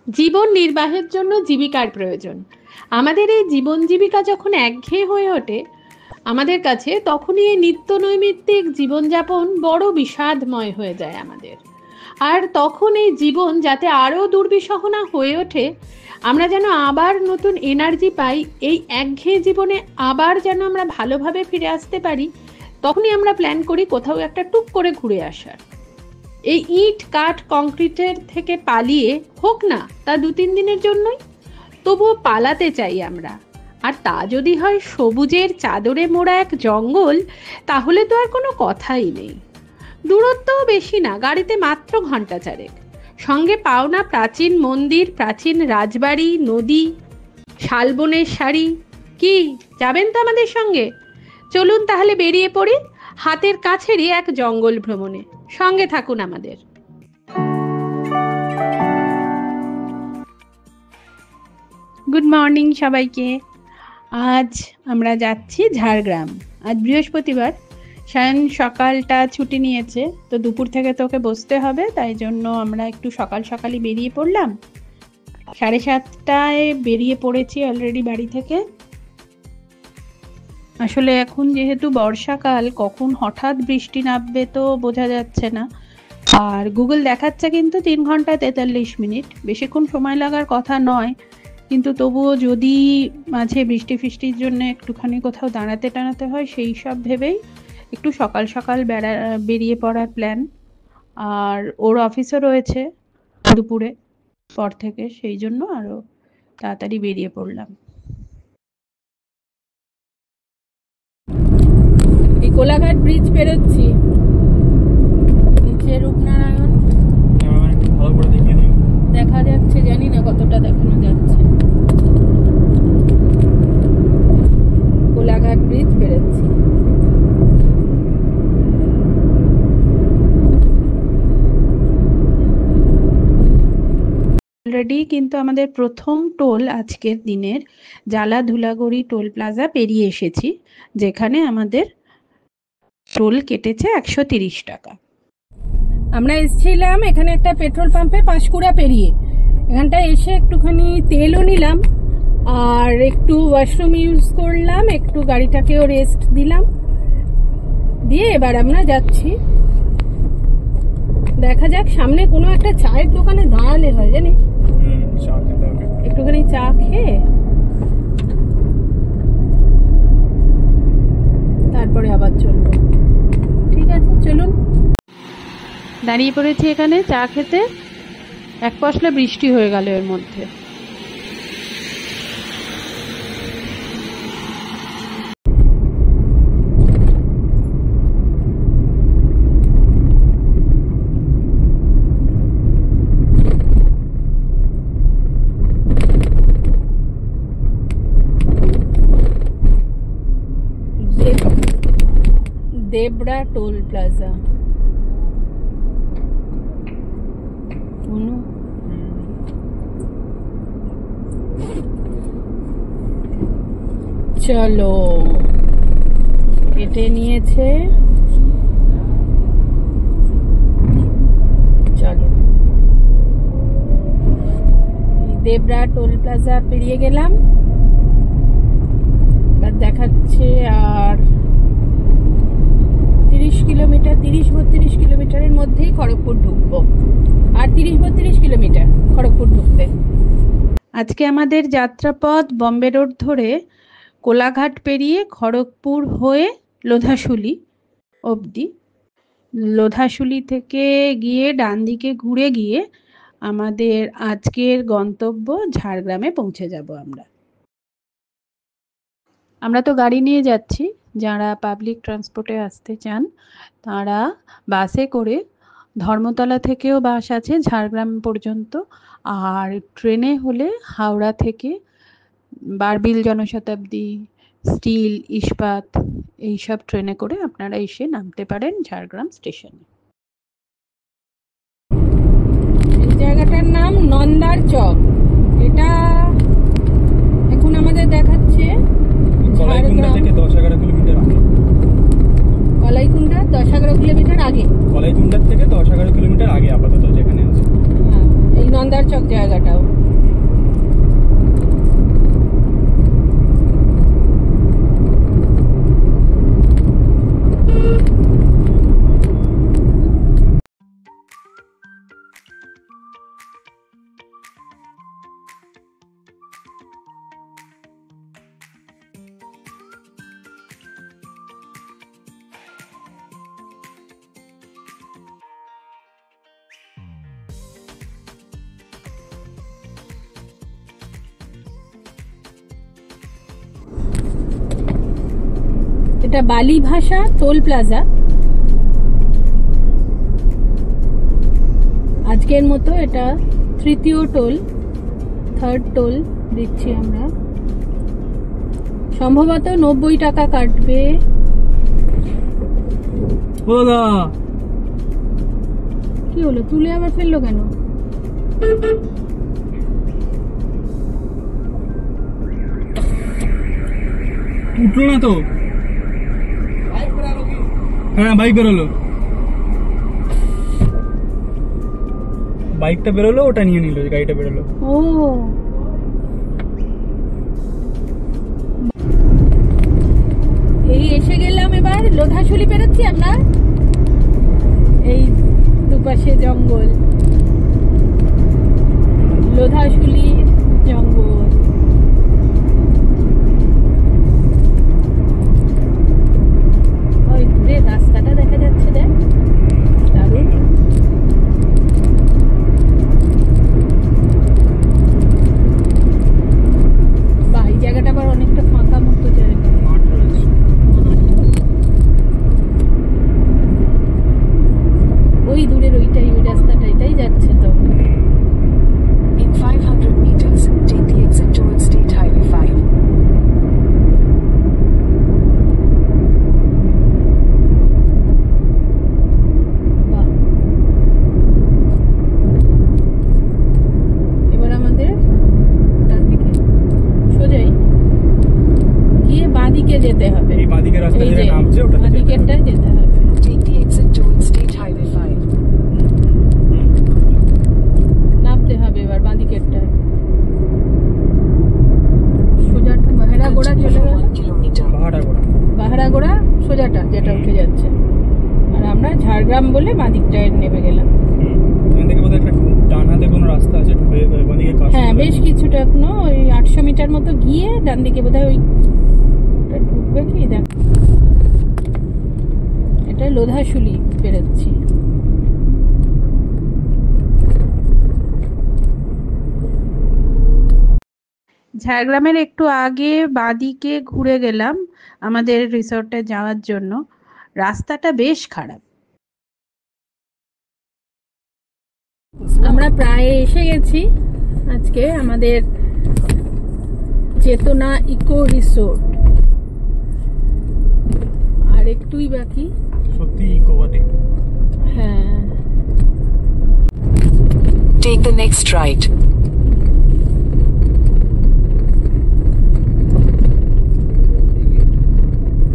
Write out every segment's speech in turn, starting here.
জীবন নির্বাহের জন্য জীবিকার প্রয়োজন। আমাদের এই জীবন জীবিকা যখন একঘেয়ে হয়ে ওঠে আমাদের কাছে, তখনই এই নিত্য নৈমিত্তিক জীবনযাপন বড় বিষাদময় হয়ে যায় আমাদের। আর তখন এই জীবন যাতে আরও দুর্বিষহ না হয়ে ওঠে, আমরা যেন আবার নতুন এনার্জি পাই, এই একঘেয়ে জীবনে আবার যেন আমরা ভালোভাবে ফিরে আসতে পারি, তখনই আমরা প্ল্যান করি কোথাও একটা টুক করে ঘুরে আসার। এই ইট কাঠ কংক্রিটের থেকে পালিয়ে হোক না তা 2-3 দিনের জন্যই, তবুও পালাতে চাই আমরা। আর তা যদি হয় সবুজের চাদরে মোড়া এক জঙ্গল, তাহলে তো আর কোনো কথাই নেই। দূরত্বও বেশি না, গাড়িতে মাত্র ঘন্টা চারেক। সঙ্গে পাওনা প্রাচীন মন্দির, প্রাচীন রাজবাড়ি, নদী, শালবনের শাড়ি। কি যাবেন তো আমাদের সঙ্গে? চলুন তাহলে বেরিয়ে পড়ি হাতের কাছেরই এক জঙ্গল ভ্রমণে। সঙ্গে থাকুন আমাদের। গুড মর্নিং সবাইকে। আজ আমরা যাচ্ছি ঝাড়গ্রাম। আজ বৃহস্পতিবার। সায়ন সকালটা ছুটি নিয়েছে, তো দুপুর থেকে তোকে বসতে হবে, তাই জন্য আমরা একটু সকাল সকালই বেরিয়ে পড়লাম। 7:30টায় বেরিয়ে পড়েছি অলরেডি বাড়ি থেকে। আসলে এখন যেহেতু বর্ষাকাল, কখন হঠাৎ বৃষ্টি নামবে তো বোঝা যাচ্ছে না। আর গুগল দেখাচ্ছে কিন্তু 3 ঘন্টা 43 মিনিট, বেশিক্ষণ সময় লাগার কথা নয়, কিন্তু তবুও যদি মাঝে বৃষ্টি ফিষ্টির জন্য একটুখানি কোথাও দাঁড়াতে হয়, সেই সব ভেবেই একটু সকাল সকাল বেরিয়ে পড়ার প্ল্যান। আর ওর অফিসও রয়েছে দুপুরে পর থেকে, সেই জন্য আরও তাড়াতাড়ি বেরিয়ে পড়লাম। এই কোলাঘাট ব্রিজ পেরোচ্ছি, নিচে রূপনারায়ণ দেখা যাচ্ছে, জানি না কতটা দেখানো যাচ্ছে। কোলাঘাট ব্রিজ পেরোচ্ছি। অলরেডি কিন্তু আমাদের প্রথম টোল আজকের দিনের জালা ধুলাগড়ি টোল প্লাজা পেরিয়ে এসেছি, যেখানে আমাদের টোল কেটেছে 130 টাকা। আমরা এসেছিলাম এখানে একটা পেট্রোল পাম্পে পাঁশকুড়া পেরিয়ে। এখানটা এসে একটুখানি তেলও নিলাম, আর একটু ওয়াশরুম ইউজ করলাম, একটু গাড়িটাকেও রেস্ট দিলাম, দিয়ে এবার আমরা যাচ্ছি। দেখা যাক, সামনে কোনো একটা চায়ের দোকানে দাঁড়ালে হয়, জানিস, একটুখানি চা খেয়ে তারপরে আবার চলবো। ঠিক আছে, চলুন। দাঁড়িয়ে পড়েছি এখানে চা খেতে। এক পশলা বৃষ্টি হয়ে গেল এর মধ্যে। Debra toll plaza. চলো, কেটে নিয়েছে, চলো। দেবরা টোল প্লাজা পেরিয়ে গেলাম, এবার দেখাচ্ছে আর 30 কিলোমিটার, 30-32 কিলোমিটারের মধ্যেই খড়গপুর ঢুকবো। আর 30-32 কিলোমিটার খড়গপুর ঢুকতে। আজকে আমাদের যাত্রাপথ বম্বে রোড ধরে কোলাঘাট পেরিয়ে খড়গপুর হয়ে লোধাশুলি অবধি। লোধাশুলি থেকে গিয়ে ডান দিকে ঘুরে গিয়ে আমাদের আজকের গন্তব্য ঝাড়গ্রামে পৌঁছে যাব। আমরা তো গাড়ি নিয়ে যাচ্ছি, যারা পাবলিক ট্রান্সপোর্টে আসতে চান তারা বাসে করে, ধর্মতলা থেকেও বাস আছে ঝাড়গ্রাম পর্যন্ত, আর ট্রেনে হলে হাওড়া থেকে বারবিল জনশতাব্দী, স্টিল, ইস্পাত এইসব ট্রেনে করে আপনারা এসে নামতে পারেন ঝাড়গ্রাম স্টেশনে। এই জায়গাটার নাম নন্দার চক। এটা এখন আমাদের দেখাচ্ছে কলাইকুণ্ডা থেকে 10-11 কিলোমিটার আগে। কলাইকুণ্ডা 10-11 কিলোমিটার আগে, কলাইকুণ্ডা থেকে 10-11 কিলোমিটার আগে আপাতত যেখানে আছে। এই নন্দার চক জায়গাটাও। এটা বালি ভাষা টোল প্লাজা। আজকের মতো এটা তৃতীয় টোল, থার্ড টোল দিচ্ছি আমরা। সম্ভবত 90 টাকা কাটবে। কি হলো, তুলে আবার ফেললো কেন? উঠলো না তো। হ্যাঁ বাইক বেরোলো, বাইকটা বেরোলো, ওটা নিয়ে নিল, গাড়িটা বেরোলো। ও এই এসে গেলাম এবার লোধাশুলি পেরোচ্ছি আমরা। এই দুপাশে জঙ্গল, লোধাশুলির জঙ্গল। ওই দূরে রাস্তাটা দেখা যাচ্ছে, দেখ দারুণ। বা এই জায়গাটা আবার অনেকটা ফাঁকা মতো জায়গা। ওই দূরের ওইটাই, ওই রাস্তাটা এটাই যাচ্ছে তো। In 500 meters, take the exit towards State Highway 5. বাহ, এবার আমাদের ডান দিকে সোজাই গিয়ে বাঁদিকে যেতে হবে। এই বাঁদিকে রাস্তা যেটা নামছে ওটাতে বাঁদিকেরটাই যেতে হবে। Take the exit towards State Highway 5. নামতে হবে এবার বাঁদিকেরটায়। সোজাটা বাহারাগোড়া চলে Continue for গেল। 1 kilometer. বাহারাগোড়া সোজাটা যেটা উঠে যাচ্ছে, আর আমরা ঝাড়গ্রাম বলে বাঁদিকটায় নেমে গেলাম। এখান থেকে বোধহয় একটা ডান হাতে কোনো রাস্তা আছে, ঢুকে বাঁদিকে কাজ। হ্যাঁ বেশ কিছুটা, এখনো ওই 800 মিটার মতো গিয়ে ডান দিকে বোধহয় ওই ঢুকবে কি, দেখ এটা লোধাশুলি বেরোচ্ছি। ঝাড়গ্রামের একটু আগে বাঁদিকে ঘুরে গেলাম আমাদের রিসর্টে যাওয়ার জন্য। রাস্তাটা বেশ খারাপ। আমরা প্রায় এসে গেছি আজকে আমাদের চেতনা ইকো রিসোর্ট। আর একটুই বাকি। সত্যি ইকো বটে। হ্যাঁ, Take the next right.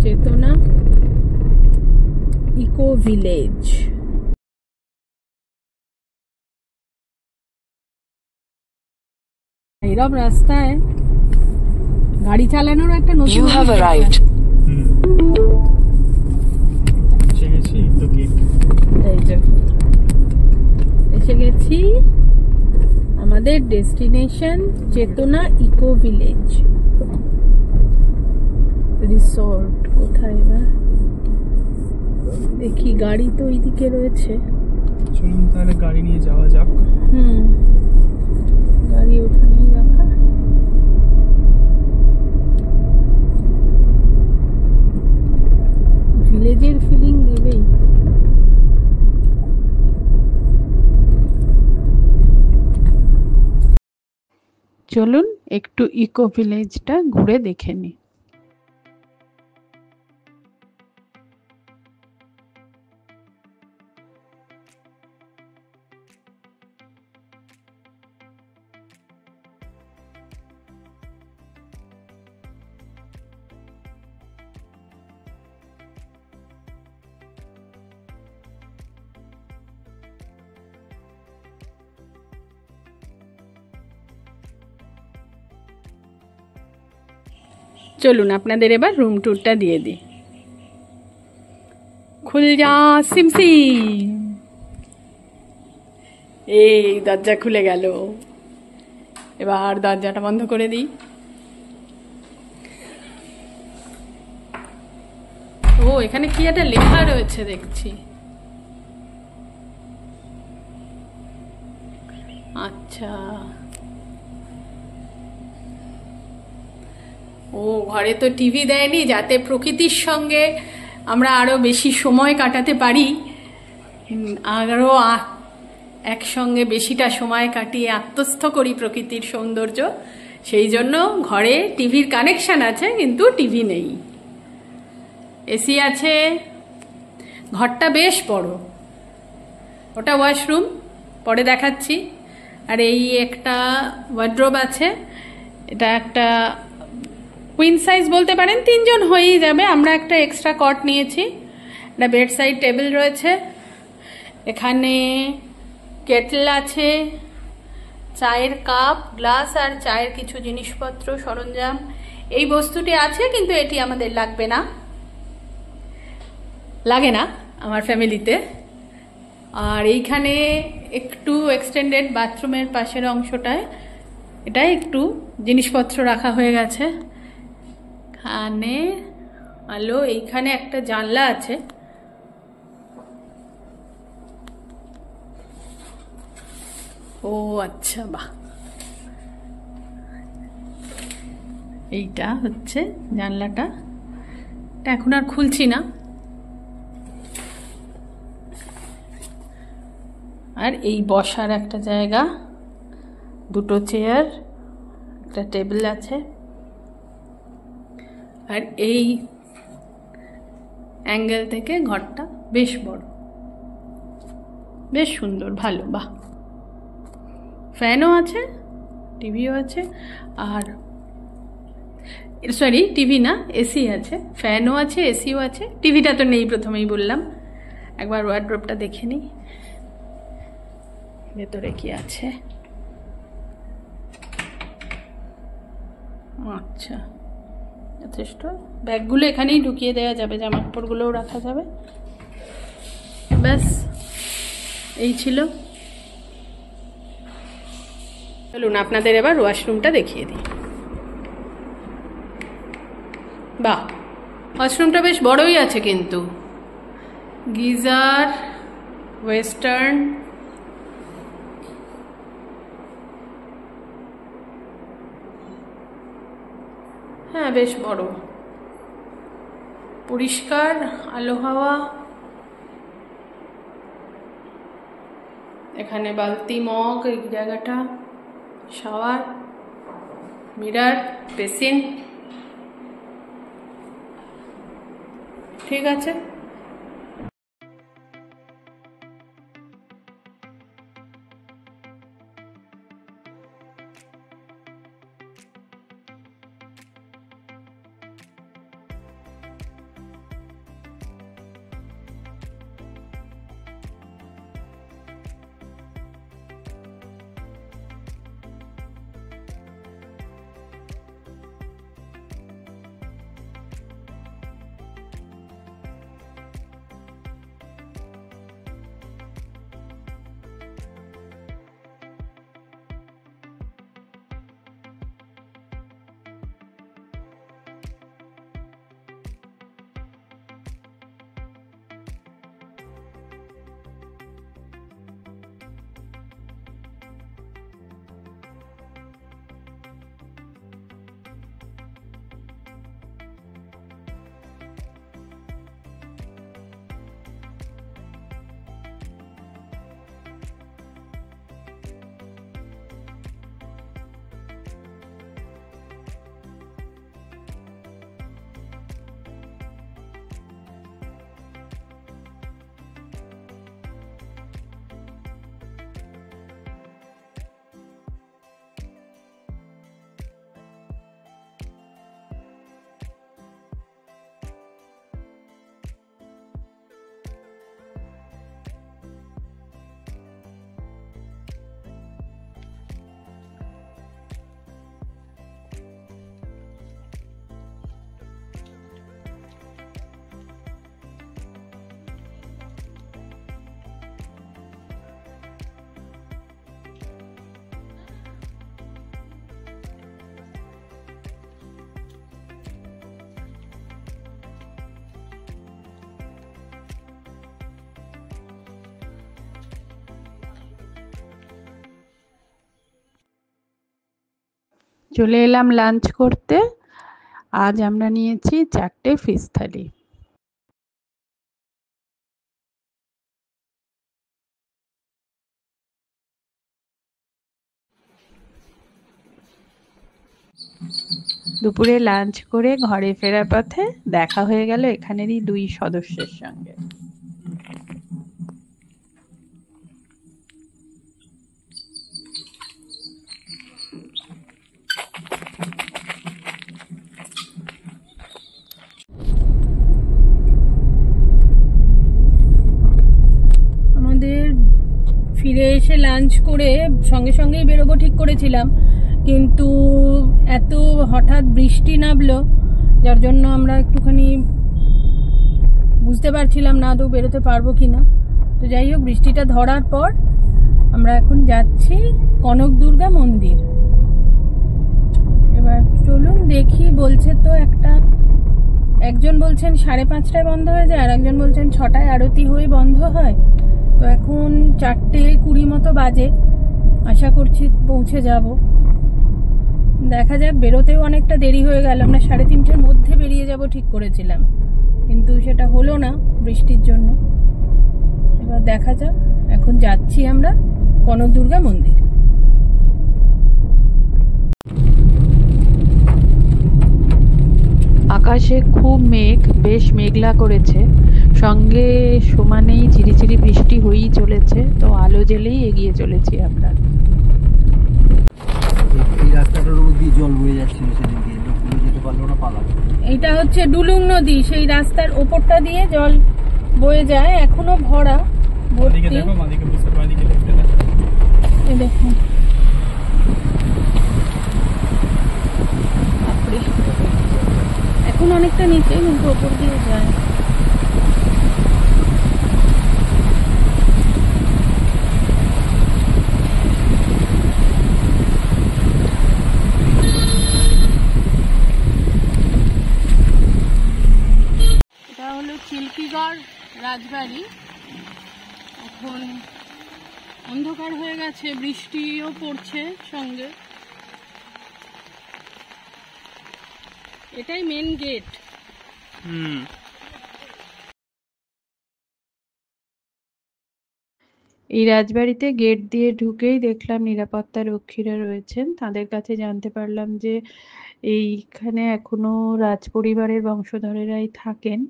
চেতনা ইকো ভিলেজ। এইরকম রাস্তায় গাড়ি চালানোর একটা নতুন You have arrived. এসে গেছি তো কি, এই যে এসে গেছি আমাদের ডেস্টিনেশন চেতনা ইকো ভিলেজ রিসর্ট। কোথায় এবার দেখি, গাড়ি তো ওইদিকে রয়েছে। চলুন তাহলে গাড়ি নিয়ে যাওয়া যাক। গাড়ি ওখানেই রাখা। ভিলেজের ফিলিং দেবেই। চলুন একটু ইকো ভিলেজটা ঘুরে দেখে নিই। চলুন আপনাদের এবার রুম ট্যুরটা দিয়ে দিই। খুল যা সিমসিম, এই দরজা খুলে গেল। এবার দরজাটা বন্ধ করে দিই। ও এখানে কি একটা লেখা রয়েছে দেখছি। আচ্ছা, ও ঘরে তো টিভি দেয়নি যাতে প্রকৃতির সঙ্গে আমরা আরো বেশি সময় কাটাতে পারি, আরো একসঙ্গে বেশিটা সময় কাটিয়ে আত্মস্থ করি প্রকৃতির সৌন্দর্য। সেই জন্য ঘরে টিভির কানেকশন আছে কিন্তু টিভি নেই। এসি আছে, ঘরটা বেশ বড়। ওটা ওয়াশরুম, পরে দেখাচ্ছি। আর এই একটা ওয়ার্ড্রোব আছে, এটা একটা কুইন সাইজ বলতে পারেন, 3 জন হয়েই যাবে। আমরা একটা এক্সট্রা কট নিয়েছি। একটা বেড সাইড টেবিল রয়েছে, এখানে কেটল আছে, চায়ের কাপ, গ্লাস আর চায়ের কিছু জিনিসপত্র সরঞ্জাম। এই বস্তুটি আছে কিন্তু এটি আমাদের লাগে না আমার ফ্যামিলিতে। আর এইখানে একটু এক্সটেন্ডেড বাথরুমের পাশের অংশটায় এটাই একটু জিনিসপত্র রাখা হয়ে গেছে। এখানে আলো, এইখানে একটা জানলা আছে। ও আচ্ছা, বাহ, এইটা হচ্ছে জানলাটা। এটা এখন আর খুলছি না। আর এই বসার একটা জায়গা, 2টো চেয়ার, একটা টেবিল আছে। আর এই অ্যাঙ্গেল থেকে ঘরটা বেশ বড়, বেশ সুন্দর, ভালো, বাহ। ফ্যানও আছে, টিভিও আছে। আর সরি, টিভি না, এসি আছে। ফ্যানও আছে, এসিও আছে। টিভিটা তো নেই, প্রথমেই বললাম। একবার ওয়ার্ড্রোবটা দেখে নিই ভেতরে কি আছে। আচ্ছা, যথেষ্ট। ব্যাগগুলো এখানেই ঢুকিয়ে দেওয়া যাবে, জামা কাপড়গুলোও রাখা যাবে। ব্যাস, এই ছিল। চলুন আপনাদের এবার ওয়াশরুমটা দেখিয়ে দিই। বাহ, ওয়াশরুমটা বেশ বড়ই আছে কিন্তু। গিজার, ওয়েস্টার্ন, হ্যাঁ বেশ বড়, পরিষ্কার, আলো হাওয়া। এখানে বালতি, মগ, এই জায়গাটা, শাওয়ার, মিরার, বেসিন। ঠিক আছে। চলে এলাম লাঞ্চ করতে। আজ আমরা নিয়েছি 4টে ফিশ থালি। দুপুরে লাঞ্চ করে ঘরে ফেরার পথে দেখা হয়ে গেল এখানেরই 2 সদস্যের সঙ্গে। আমাদের ফিরে এসে লাঞ্চ করে সঙ্গে সঙ্গেই বেরোবো ঠিক করেছিলাম, কিন্তু এত হঠাৎ বৃষ্টি নামলো যার জন্য আমরা একটুখানি বুঝতে পারছিলাম না আদৌ বেরোতে পারবো কিনা। তো যাই হোক, বৃষ্টিটা ধরার পর আমরা এখন যাচ্ছি কনক দুর্গা মন্দির। এবার চলুন দেখি, বলছে তো একজন বলছেন 5:30টায় বন্ধ হয়ে যায়, আর একজন বলছেন 6টায় আরতি হয়ে বন্ধ হয়। তো এখন 4:20 মতো বাজে, আশা করছি পৌঁছে যাব। দেখা যাক, বেরোতেও অনেকটা দেরি হয়ে গেল। আমরা 3:30টার মধ্যে বেরিয়ে যাব ঠিক করেছিলাম, কিন্তু সেটা হলো না বৃষ্টির জন্য। এবার দেখা যাক, এখন যাচ্ছি আমরা কনক দুর্গা মন্দির। আকাশে খুব মেঘ, বেশ মেঘলা করেছে, সঙ্গে সমানেই ঝিরিঝিরি বৃষ্টি হয়েই চলেছে। তো আলো জ্বেলেই এগিয়ে চলেছি আমরা। এই রাস্তাটার উপর দিয়ে জল বয়ে যাচ্ছিল সেদিনকে, লোকগুলো যেতে পারলো না, পালালো। এটা হচ্ছে ডুলুং নদী, সেই রাস্তার ওপরটা দিয়ে জল বয়ে যায়, এখনো ভরা ভর্তি। দেখো মাদিকে বুঝতে পারি কি দেখতে না। এই দেখুন, বাপরে, এখন অনেকটা নিচে, কিন্তু ওপর দিয়ে যায়। এটা হলো চিল্কিগড় রাজবাড়ি। এখন অন্ধকার হয়ে গেছে, বৃষ্টিও পড়ছে সঙ্গে। এটাই মেন গেট। এই রাজবাড়িতে গেট দিয়ে ঢুকেই দেখলাম নিরাপত্তা রক্ষীরা রয়েছেন। তাদের কাছে জানতে পারলাম যে এইখানে এখনো রাজপরিবারের বংশধরেরাই থাকেন।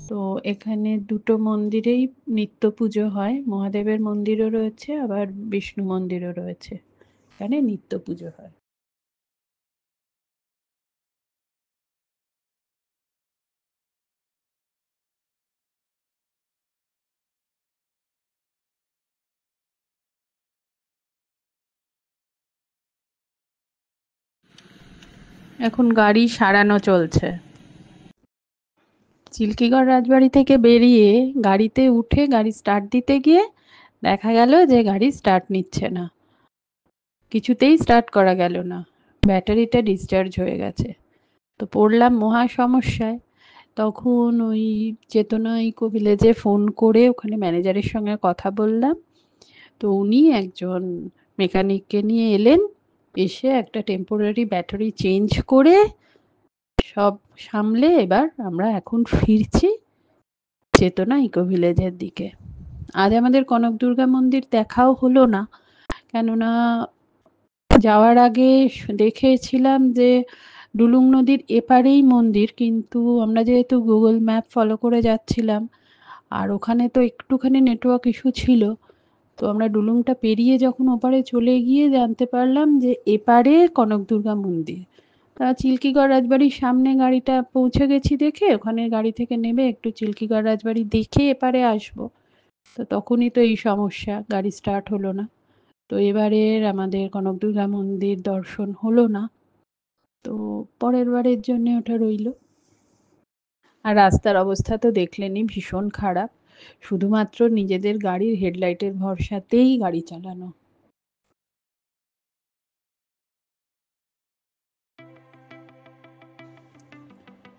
তো এখানে 2টো মন্দিরেই নিত্য পুজো হয়, মহাদেবের মন্দিরও রয়েছে, আবার বিষ্ণু মন্দিরও রয়েছে। এখানে নিত্য পুজো হয়। এখন গাড়ি সারানো চলছে। চিল্কিগড় রাজবাড়ি থেকে বেরিয়ে গাড়িতে উঠে গাড়ি স্টার্ট দিতে গিয়ে দেখা গেল যে গাড়ি স্টার্ট নিচ্ছে না, কিছুতেই স্টার্ট করা গেল না, ব্যাটারিটা ডিসচার্জ হয়ে গেছে। তো পড়লাম মহা সমস্যায়। তখন ওই চেতনা ইকো ভিলেজে ফোন করে ওখানে ম্যানেজারের সঙ্গে কথা বললাম। তো উনি একজন মেকানিককে নিয়ে এলেন, এসে একটা টেম্পোরারি ব্যাটারি চেঞ্জ করে সব সামলে এবার আমরা এখন ফিরছি চেতনা ইকো ভিলেজের দিকে। আজ আমাদের কনক দুর্গা মন্দির দেখাও হলো না, কেননা যাওয়ার আগে দেখেছিলাম যে ডুলুং নদীর এপারেই মন্দির, কিন্তু আমরা যেহেতু গুগল ম্যাপ ফলো করে যাচ্ছিলাম আর ওখানে তো একটুখানি নেটওয়ার্ক ইস্যু ছিল, তো আমরা ডুলুংটা পেরিয়ে যখন ওপারে চলে গিয়ে জানতে পারলাম যে এপারে কনক দুর্গা মন্দির। তা চিল্কিগড় রাজবাড়ির সামনে গাড়িটা পৌঁছে গেছি দেখে ওখানে গাড়ি থেকে নেমে একটু চিল্কিগড় রাজবাড়ি দেখে এপারে আসবো। তো তখনই তো এই সমস্যা, গাড়ি স্টার্ট হলো না। তো এবারের আমাদের কনক দুর্গা মন্দির দর্শন হলো না, তো পরের বারের জন্য ওটা রইল। আর রাস্তার অবস্থা তো দেখলেনই, ভীষণ খারাপ, শুধুমাত্র নিজেদের গাড়ির হেডলাইটের ভরসাতেই গাড়ি চালানো।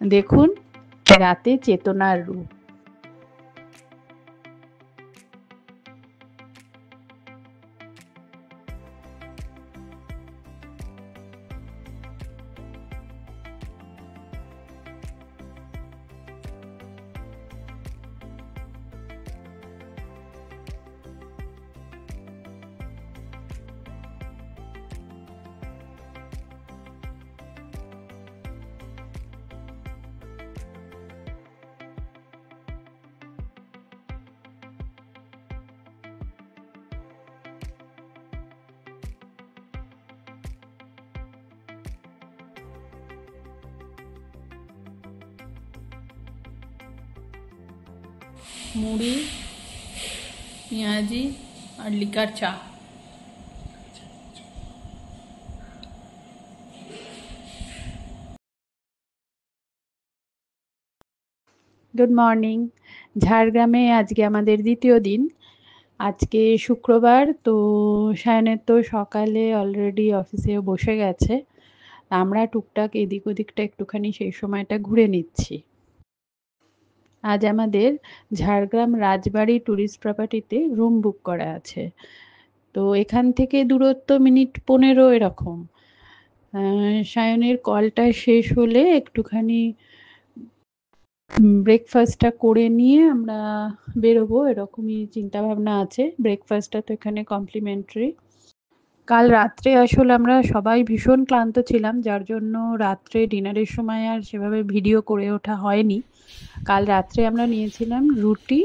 দেখুন রাতে চেতনার রূপ। মুড়ি, পেঁয়াজি আর লিকার চা। Good morning. ঝাড়গ্রামে আজকে আমাদের দ্বিতীয় দিন। আজকে শুক্রবার, তো সায়নের তো সকালে অলরেডি অফিসেও বসে গেছে। আমরা টুকটাক এদিক ওদিকটা একটুখানি সেই সময়টা ঘুরে নিচ্ছি। আজ আমাদের ঝাড়গ্রাম রাজবাড়ি ট্যুরিস্ট প্রপার্টিতে রুম বুক করা আছে। তো এখান থেকে দূরত্ব মিনিট 15 এরকম। সায়নের কলটা শেষ হলে একটুখানি ব্রেকফাস্টটা করে নিয়ে আমরা বেরোবো, এরকমই চিন্তা ভাবনা আছে। ব্রেকফাস্টটা তো এখানে কমপ্লিমেন্টারি। কাল রাত্রে আসলে আমরা সবাই ভীষণ ক্লান্ত ছিলাম, যার জন্য রাত্রে ডিনারের সময় আর সেভাবে ভিডিও করে ওঠা হয়নি। কাল রাত্রে আমরা নিয়েছিলাম রুটি,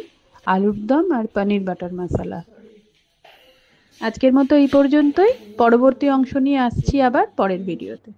আলুর দম আর পনির বাটার মশলা। আজকের মতো এই পর্যন্তই। পরবর্তী অংশ নিয়ে আসছি আবার পরের ভিডিওতে।